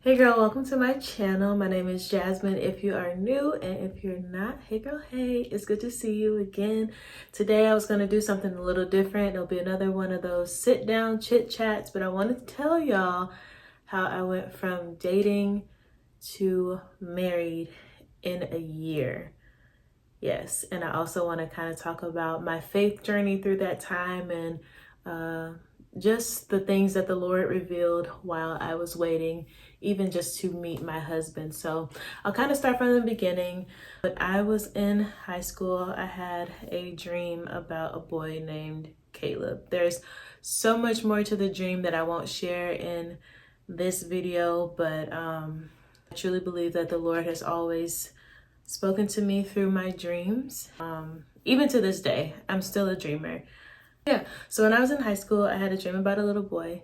Hey girl, welcome to my channel. My name is Jasmine if you are new, and if you're not, hey girl, hey, it's good to see you again. Today I was going to do something a little different. It'll be another one of those sit down chit chats, but I wanted to tell y'all how I went from dating to married in a year. Yes, and I also want to kind of talk about my faith journey through that time and just the things that the Lord revealed while I was waiting, even just to meet my husband. So I'll kind of start from the beginning. When I was in high school, I had a dream about a boy named Caleb. There's so much more to the dream that I won't share in this video, but I truly believe that the Lord has always spoken to me through my dreams. Even to this day, I'm still a dreamer. Yeah, so when I was in high school, I had a dream about a little boy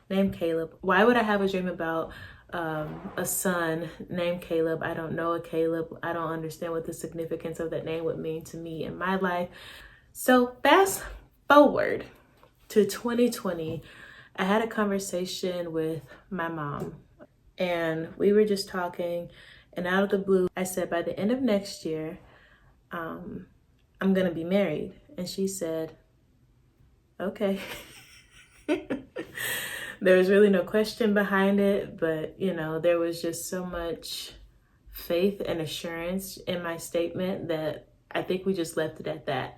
named Caleb. Why would I have a dream about a son named Caleb? I don't know a Caleb. I don't understand what the significance of that name would mean to me in my life. So fast forward to 2020, I had a conversation with my mom, and we were just talking, and out of the blue, I said, by the end of next year, I'm gonna be married. And she said, okay. There was really no question behind it, but there was just so much faith and assurance in my statement that I think we just left it at that.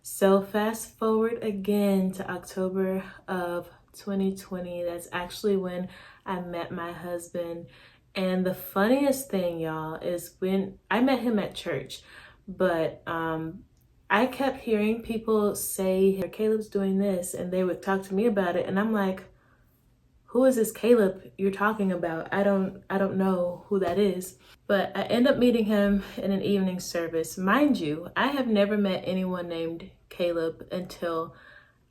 So fast forward again to October of 2020. That's actually when I met my husband. And the funniest thing, y'all, is when I met him at church, but I kept hearing people say, Caleb's doing this, and they would talk to me about it. And I'm like, who is this Caleb you're talking about? I don't know who that is. But I end up meeting him in an evening service. Mind you, I have never met anyone named Caleb until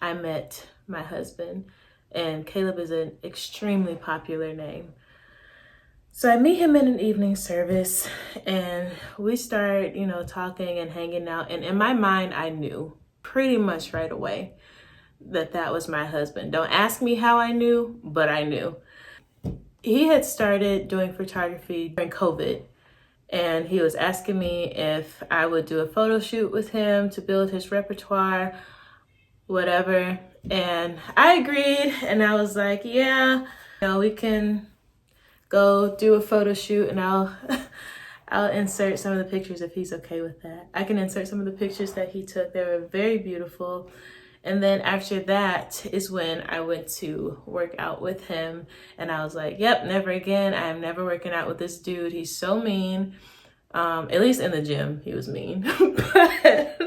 I met my husband. And Caleb is an extremely popular name. So I meet him in an evening service, and we start, talking and hanging out. And in my mind, I knew pretty much right away that that was my husband. Don't ask me how I knew, but I knew. He had started doing photography during COVID, and he was asking me if I would do a photo shoot with him to build his repertoire, whatever. And I agreed, and I was like, yeah, we can go do a photo shoot, and I'll insert some of the pictures if he's okay with that. I can insert some of the pictures that he took. They were very beautiful. And then after that is when I went to work out with him, and I was like, yep, never again. I am never working out with this dude. He's so mean. At least in the gym, he was mean. But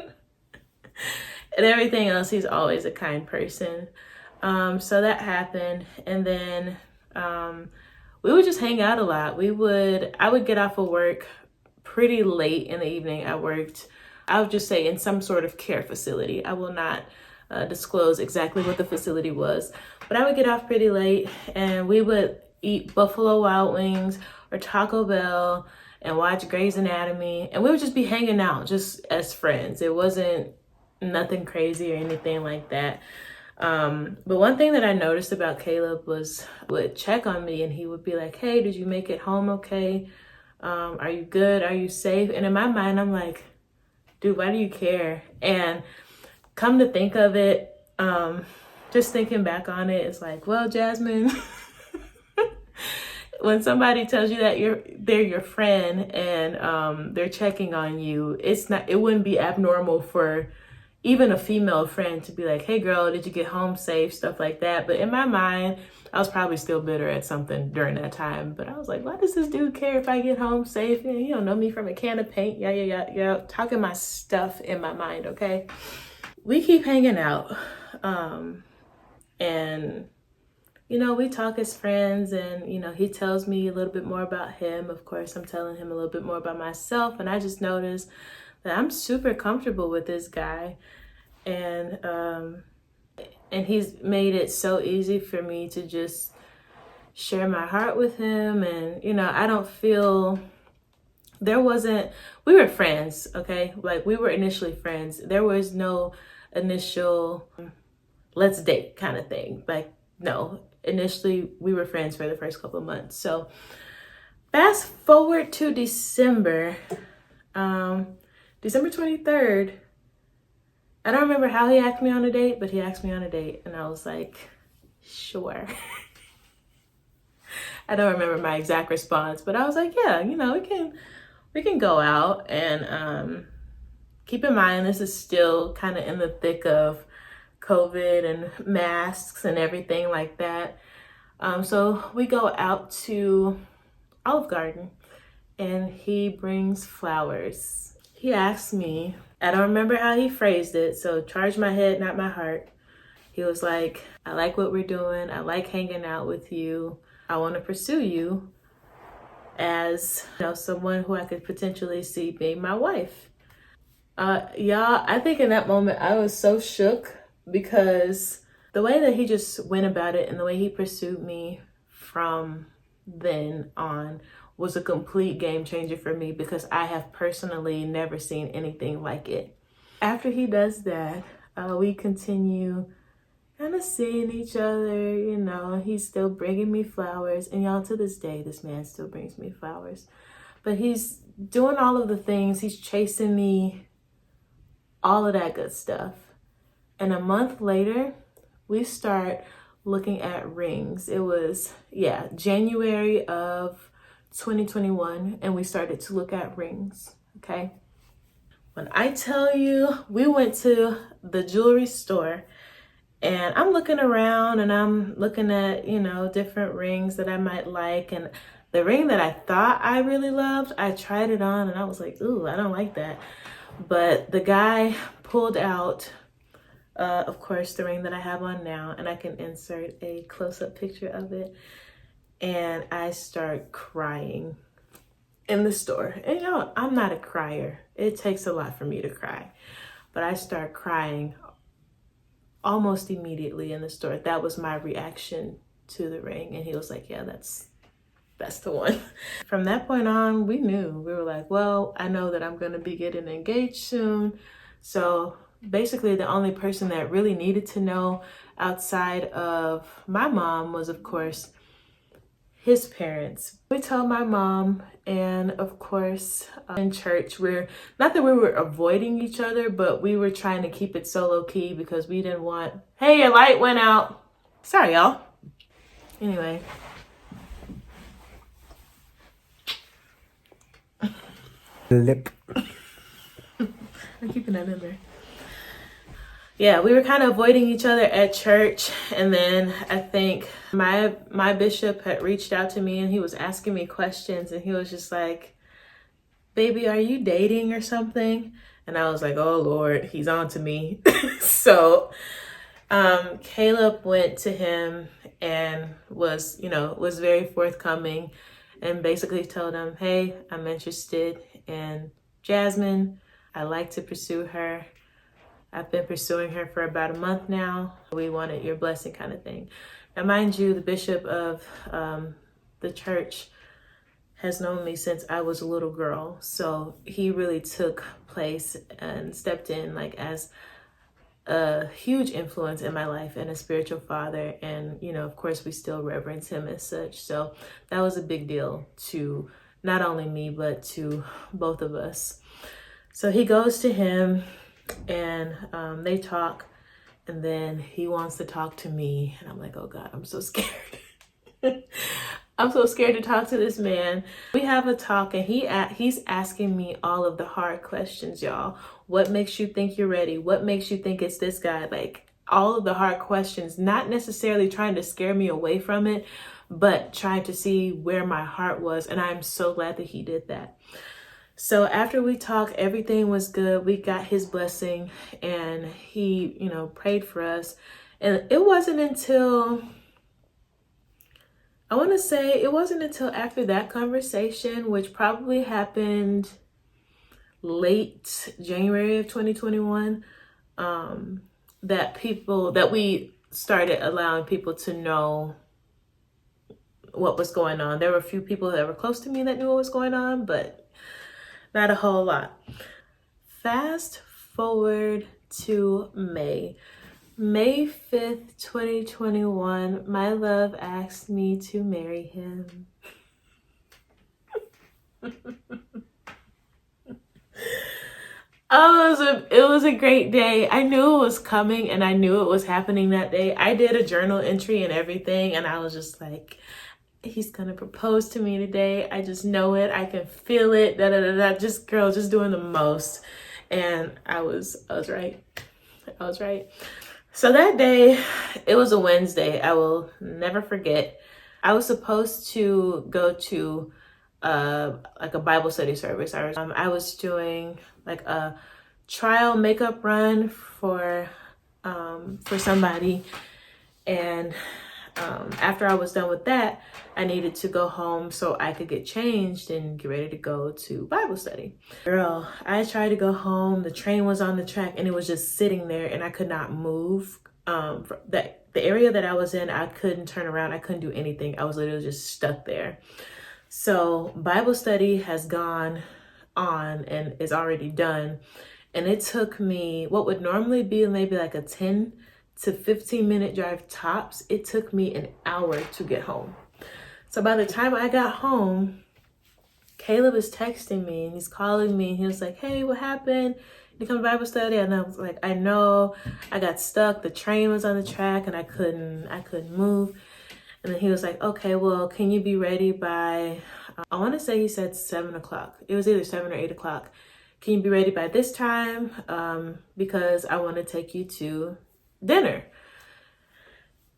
and everything else, he's always a kind person. So that happened. And then we would just hang out a lot. I would get off of work pretty late in the evening. I would just say in some sort of care facility. I will not disclose exactly what the facility was, but I would get off pretty late, and we would eat Buffalo Wild Wings or Taco Bell and watch Grey's Anatomy, and we would just be hanging out just as friends. It wasn't nothing crazy or anything like that. But one thing that I noticed about Caleb was would check on me, and he would be like, hey, did you make it home okay? Are you good? Are you safe? And in my mind, I'm like, dude, why do you care? And come to think of it, just thinking back on it, it's like, well, Jasmine, when somebody tells you that they're your friend and they're checking on you, it wouldn't be abnormal for even a female friend to be like, hey girl, did you get home safe? Stuff like that. But in my mind, I was probably still bitter at something during that time. But I was like, why does this dude care if I get home safe? You don't know me from a can of paint. Yeah. Talking my stuff in my mind, okay? We keep hanging out. And, we talk as friends, and, he tells me a little bit more about him. Of course, I'm telling him a little bit more about myself. And I just noticed that I'm super comfortable with this guy, and he's made it so easy for me to just share my heart with him. And I don't feel we were friends, okay? Like, we were initially friends. There was no initial let's date kind of thing. Like, no, initially we were friends for the first couple of months. So fast forward to December, December 23rd. I don't remember how he asked me on a date, but he asked me on a date, and I was like, sure. I don't remember my exact response, but I was like, yeah, you know, we can go out. And keep in mind, this is still kind of in the thick of COVID and masks and everything like that. So we go out to Olive Garden, and he brings flowers. He asked me, I don't remember how he phrased it, so charge my head, not my heart. He was like, I like what we're doing. I like hanging out with you. I want to pursue you as, you know, someone who I could potentially see being my wife. Y'all, I think in that moment I was so shook, because the way that he just went about it and the way he pursued me from then on was a complete game changer for me, because I have personally never seen anything like it. After he does that, we continue kind of seeing each other, you know. He's still bringing me flowers, and y'all, to this day, this man still brings me flowers. But he's doing all of the things. He's chasing me, all of that good stuff. And a month later, we start looking at rings. It was, January of 2021, and we started to look at rings, okay? When I tell you, we went to the jewelry store, and I'm looking around and I'm looking at, you know, different rings that I might like. And the ring that I thought I really loved, I tried it on and I was like, ooh, I don't like that. But the guy pulled out, of course, the ring that I have on now, and I can insert a close-up picture of it. And I start crying in the store. And you know, I'm not a crier. It takes a lot for me to cry. But I start crying almost immediately in the store. That was my reaction to the ring. And he was like, yeah, that's the one. From that point on, we knew. We were like, well, I know that I'm going to be getting engaged soon. So basically the only person that really needed to know outside of my mom was, of course, his parents. We told my mom, and of course, in church, not that we were avoiding each other, but we were trying to keep it so low key, because we didn't want, hey, your light went out. Sorry, y'all. Anyway. Lip. I'm keeping that in there. Yeah, we were kind of avoiding each other at church. And then I think my bishop had reached out to me, and he was asking me questions, and he was just like, baby, are you dating or something? And I was like, oh Lord, he's on to me. So Caleb went to him and was very forthcoming, and basically told him, hey, I'm interested in Jasmine. I like to pursue her. I've been pursuing her for about a month now. We wanted your blessing, kind of thing. Now, mind you, the bishop of the church has known me since I was a little girl. So he really took place and stepped in like as a huge influence in my life and a spiritual father. And, you know, of course, we still reverence him as such. So that was a big deal to not only me, but to both of us. So he goes to him, and they talk, and then he wants to talk to me, and I'm like, oh God, I'm so scared. I'm so scared to talk to this man. We have a talk, and he's asking me all of the hard questions, y'all. What makes you think you're ready? What makes you think it's this guy? Like, all of the hard questions, not necessarily trying to scare me away from it, but trying to see where my heart was. And I'm so glad that he did that. So after we talked, everything was good. We got his blessing, and he, you know, prayed for us. And it wasn't until after that conversation, which probably happened late January of 2021, that we started allowing people to know what was going on. There were a few people that were close to me that knew what was going on, but not a whole lot. Fast forward to May. May 5th, 2021, my love asked me to marry him. Oh, it was a great day. I knew it was coming and I knew it was happening that day. I did a journal entry and everything, and I was just like, he's gonna propose to me today. I just know it. I can feel it. Da da da da. Just girl, just doing the most. And I was right. I was right. So that day, it was a Wednesday. I will never forget. I was supposed to go to like a Bible study service. I was doing like a trial makeup run for somebody, and after I was done with that, I needed to go home so I could get changed and get ready to go to Bible study. Girl, I tried to go home. The train was on the track and it was just sitting there and I could not move. The area that I was in, I couldn't turn around. I couldn't do anything. I was literally just stuck there. So Bible study has gone on and is already done. And it took me what would normally be maybe like a 10 to 15-minute drive tops. It took me an hour to get home. So by the time I got home, Caleb is texting me and he's calling me. He was like, hey, what happened? You come to Bible study? And I was like, I know, I got stuck. The train was on the track and I couldn't move. And then he was like, okay, well, can you be ready by, I want to say he said 7 o'clock. It was either 7 or 8 o'clock. Can you be ready by this time? Because I want to take you to dinner.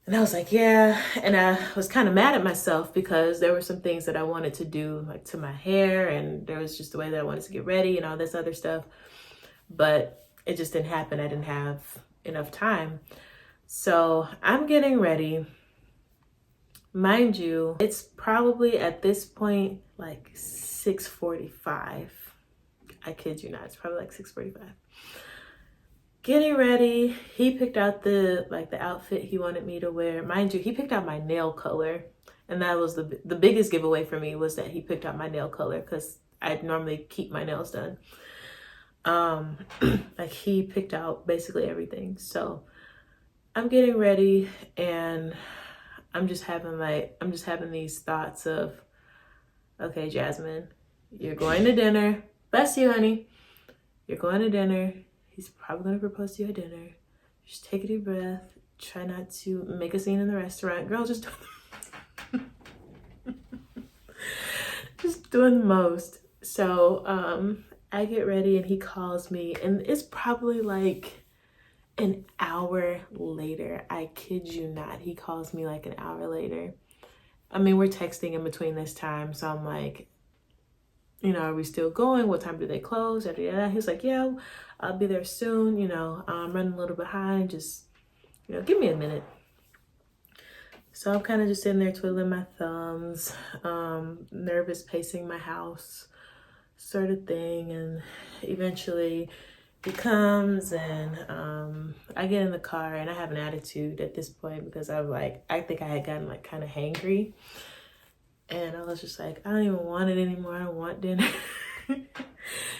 And I was like, yeah. And I was kind of mad at myself because there were some things that I wanted to do, like to my hair, and there was just the way that I wanted to get ready and all this other stuff. But it just didn't happen. I didn't have enough time. So I'm getting ready. Mind you, it's probably at this point like 6:45. I kid you not, it's probably like 6:45. Getting ready, he picked out the outfit he wanted me to wear. Mind you, he picked out my nail color, and that was the biggest giveaway for me, was that he picked out my nail color because I'd normally keep my nails done. Like he picked out basically everything. So I'm getting ready and I'm just having these thoughts of, okay, Jasmine, you're going to dinner. Bless you, honey. You're going to dinner. He's probably going to propose to you at dinner. Just take a deep breath. Try not to make a scene in the restaurant. Girl, just doing the most. So I get ready and he calls me, and it's probably like an hour later. I kid you not. He calls me like an hour later. I mean, we're texting in between this time. So I'm like, are we still going? What time do they close? He was like, yeah, I'll be there soon. I'm running a little behind. Just, give me a minute. So I'm kind of just sitting there twiddling my thumbs, nervous, pacing my house sort of thing. And eventually he comes and I get in the car and I have an attitude at this point because I think I had gotten like kind of hangry. And I was just like, I don't even want it anymore. I don't want dinner.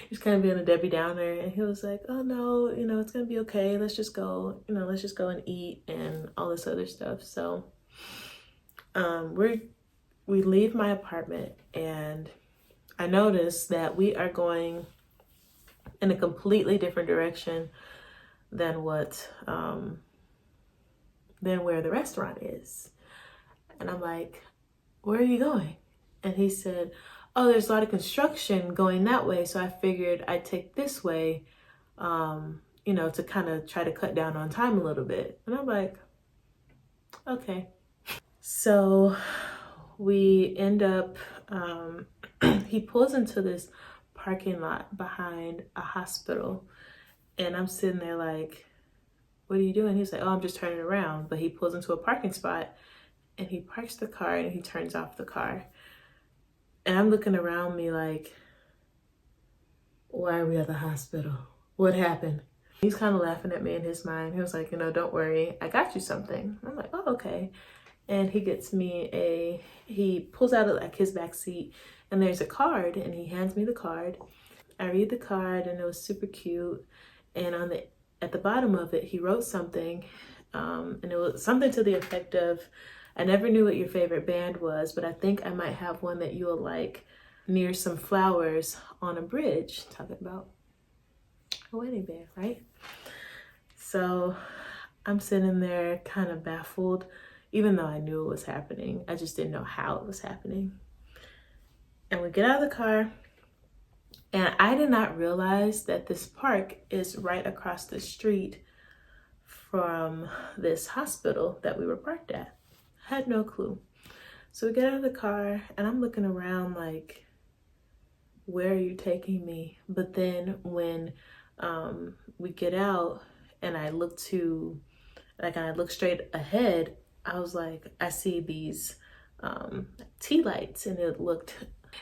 Just kind of being a Debbie Downer. And he was like, oh no, it's going to be okay. Let's just go, let's just go and eat and all this other stuff. So we leave my apartment and I noticed that we are going in a completely different direction than than where the restaurant is. And I'm like, where are you going? And he said, oh, there's a lot of construction going that way. So I figured I'd take this way, to kind of try to cut down on time a little bit. And I'm like, okay. So we end up, he pulls into this parking lot behind a hospital. And I'm sitting there like, what are you doing? He's like, oh, I'm just turning around. But he pulls into a parking spot and he parks the car and he turns off the car. And I'm looking around me like, why are we at the hospital? What happened? He's kind of laughing at me in his mind. He was like, don't worry, I got you something. I'm like, oh, okay. And he gets me he pulls out like his back seat and there's a card and he hands me the card. I read the card and it was super cute. And on the at the bottom of it, he wrote something, and it was something to the effect of, I never knew what your favorite band was, but I think I might have one that you'll like, near some flowers on a bridge. Talking about a wedding band, right? So I'm sitting there kind of baffled, even though I knew it was happening. I just didn't know how it was happening. And we get out of the car, and I did not realize that this park is right across the street from this hospital that we were parked at. I had no clue. So we get out of the car, and I'm looking around like, where are you taking me? But then when we get out and I look straight ahead, I was like, I see these tea lights, and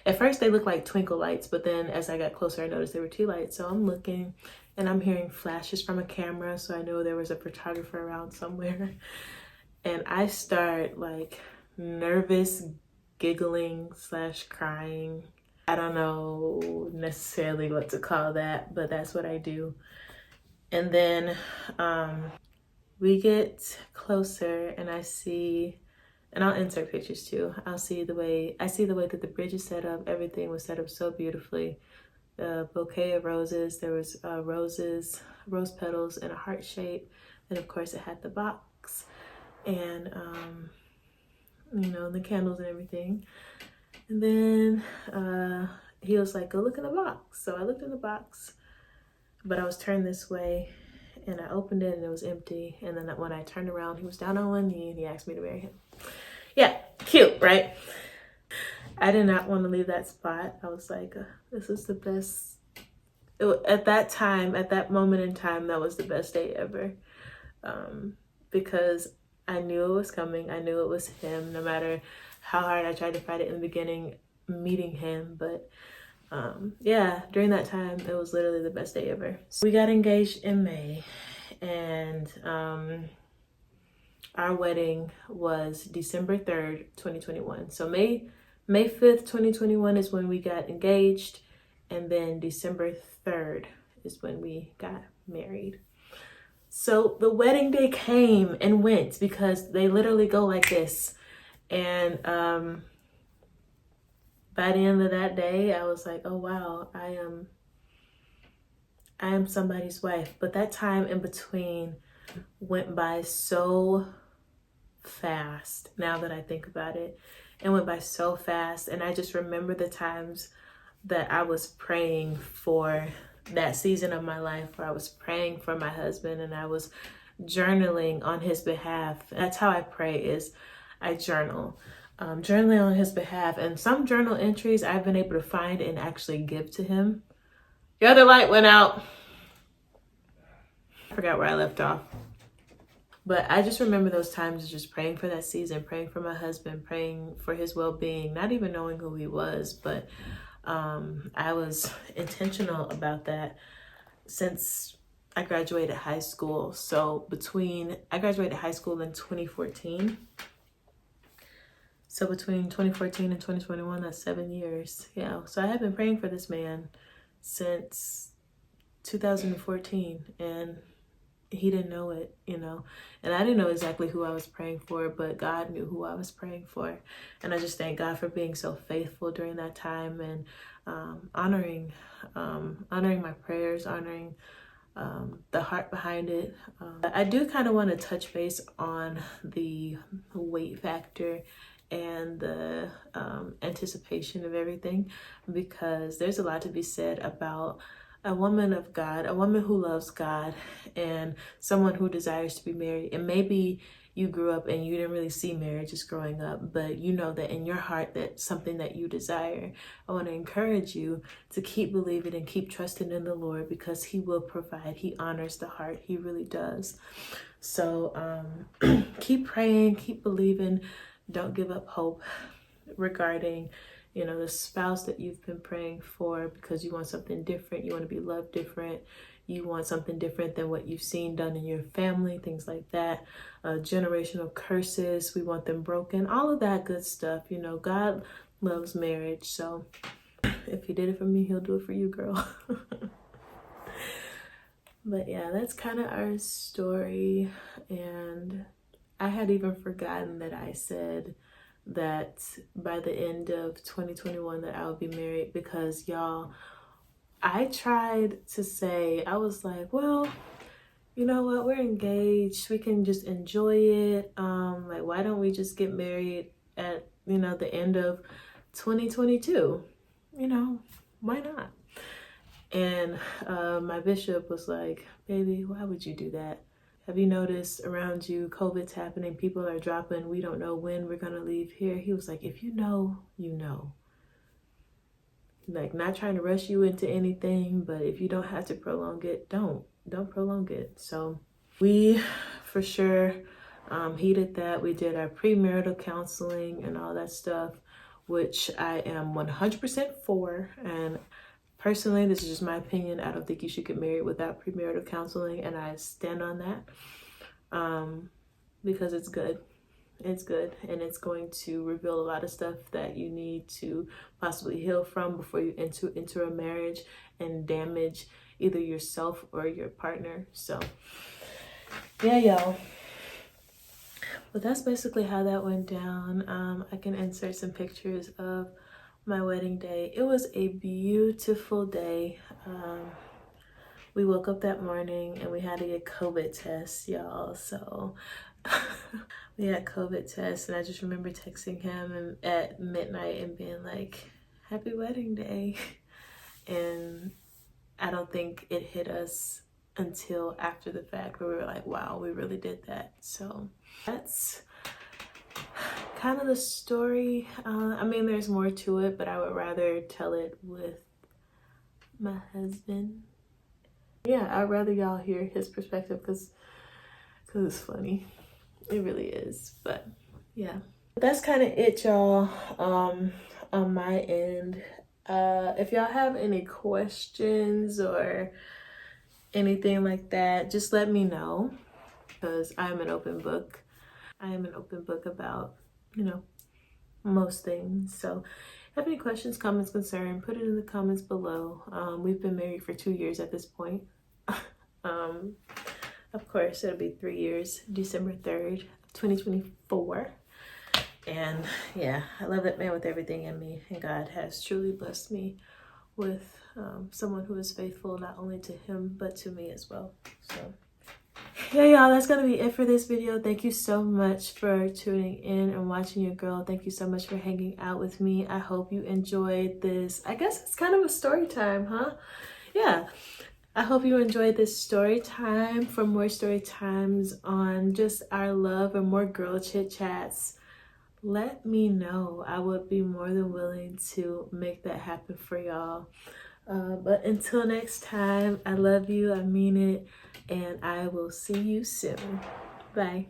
at first they looked like twinkle lights, but then as I got closer, I noticed they were tea lights. So I'm looking, and I'm hearing flashes from a camera, so I know there was a photographer around somewhere. And I start like nervous giggling / crying. I don't know necessarily what to call that, but that's what I do. And then we get closer, and I see, and I'll insert pictures too. I see the way that the bridge is set up. Everything was set up so beautifully. The bouquet of roses, there was rose petals in a heart shape. And of course it had the box and, the candles and everything. And then he was like, go look in the box. So I looked in the box, but I was turned this way, and I opened it and it was empty. And then when I turned around, he was down on one knee and he asked me to marry him. Yeah, cute, right? I did not want to leave that spot. I was like, this is the best. At that moment in time, that was the best day ever. Because I knew it was coming. I knew it was him, no matter how hard I tried to fight it in the beginning, meeting him. But during that time, it was literally the best day ever. So we got engaged in May, and our wedding was December 3rd, 2021. So May 5th, 2021 is when we got engaged, and then December 3rd is when we got married. So the wedding day came and went, because they literally go like this. And by the end of that day, I was like, oh wow, I am somebody's wife. But that time in between went by so fast. Now that I think about it, it went by so fast. And I just remember the times that I was praying for that season of my life, where I was praying for my husband and I was journaling on his behalf. That's how I pray, is I journal. Journaling on his behalf. And some journal entries I've been able to find and actually give to him. The other light went out. I forgot where I left off. But I just remember those times of just praying for that season, praying for my husband, praying for his well-being, not even knowing who he was. But I was intentional about that since I graduated high school. So I graduated high school in 2014. So between 2014 and 2021, that's 7 years. Yeah. So I have been praying for this man since 2014, and he didn't know it, and I didn't know exactly who I was praying for, but God knew who I was praying for. And I just thank God for being so faithful during that time, and honoring my prayers, honoring the heart behind it. I do kind of want to touch base on the weight factor and the anticipation of everything, because there's a lot to be said about a woman of God, a woman who loves God, and someone who desires to be married. And maybe you grew up and you didn't really see marriage as growing up, but you know that in your heart that's something that you desire. I want to encourage you to keep believing and keep trusting in the Lord, because he will provide. He honors the heart. He really does. So keep praying, keep believing. Don't give up hope regarding the spouse that you've been praying for, because you want something different. You want to be loved different. You want something different than what you've seen done in your family, things like that. Generational curses, we want them broken. All of that good stuff. God loves marriage. So if he did it for me, he'll do it for you, girl. But yeah, that's kind of our story. And I had even forgotten that I said that by the end of 2021 that I would be married, because y'all, I tried to say, I was like, well, you know what, we're engaged, we can just enjoy it. Like, why don't we just get married at, you know, the end of 2022? You know, why not? And my bishop was like, baby, why would you do that? Have you noticed around you, COVID's happening, people are dropping, we don't know when we're gonna leave here. He was like, if you know, you know. Like, not trying to rush you into anything, but if you don't have to prolong it, don't prolong it. So we for sure heeded that. We did our premarital counseling and all that stuff, which I am 100% for. And personally, this is just my opinion, I don't think you should get married without premarital counseling, and I stand on that because it's good. It's good, and it's going to reveal a lot of stuff that you need to possibly heal from before you enter a marriage and damage either yourself or your partner. So yeah, y'all. But that's basically how that went down. I can insert some pictures of my wedding day. It was a beautiful day. We woke up that morning and we had to get COVID tests, y'all. So we had COVID tests, and I just remember texting him at midnight and being like, happy wedding day. And I don't think it hit us until after the fact where we were like, wow, we really did that. So that's kind of the story. I mean, there's more to it, but I would rather tell it with my husband. Yeah, I'd rather y'all hear his perspective because it's funny. It really is. But yeah, that's kind of it, y'all, on my end. If y'all have any questions or anything like that, just let me know, because I'm an open book. I am an open book about, you know, most things. So if you have any questions, comments, concern, put it in the comments below. We've been married for 2 years at this point. Of course, it'll be 3 years, December 3rd, 2024. And yeah, I love that man with everything in me, and God has truly blessed me with someone who is faithful not only to him but to me as well. So yeah, y'all, that's gonna be it for this video. Thank you so much for tuning in and watching your girl. Thank you so much for hanging out with me. I hope you enjoyed this. I guess it's kind of a story time, huh? Yeah, I hope you enjoyed this story time. For more story times on just our love and more girl chit chats, let me know. I would be more than willing to make that happen for y'all. But until next time, I love you, I mean it, and I will see you soon. Bye.